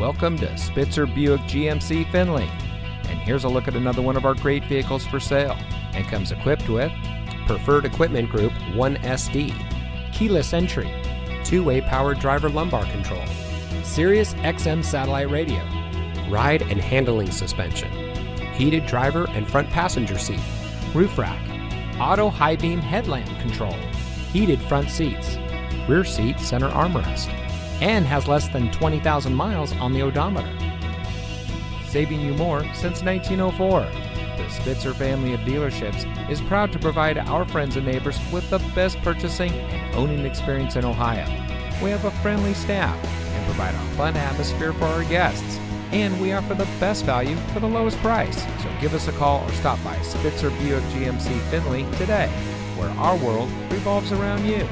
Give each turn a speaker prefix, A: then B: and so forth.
A: Welcome to Spitzer Buick GMC Findlay. And here's a look at another one of our great vehicles for sale. And comes equipped with
B: Preferred Equipment Group 1SD, keyless entry, two-way power driver lumbar control, Sirius XM satellite radio, ride and handling suspension, heated driver and front passenger seat, roof rack, auto high beam headlamp control, heated front seats, rear seat center armrest, and has less than 20,000 miles on the odometer.
A: saving you more since 1904. The Spitzer family of dealerships is proud to provide our friends and neighbors with the best purchasing and owning experience in Ohio. We have a friendly staff and provide a fun atmosphere for our guests. And we offer the best value for the lowest price. So give us a call or stop by Spitzer Buick GMC Findlay today, where our world revolves around you.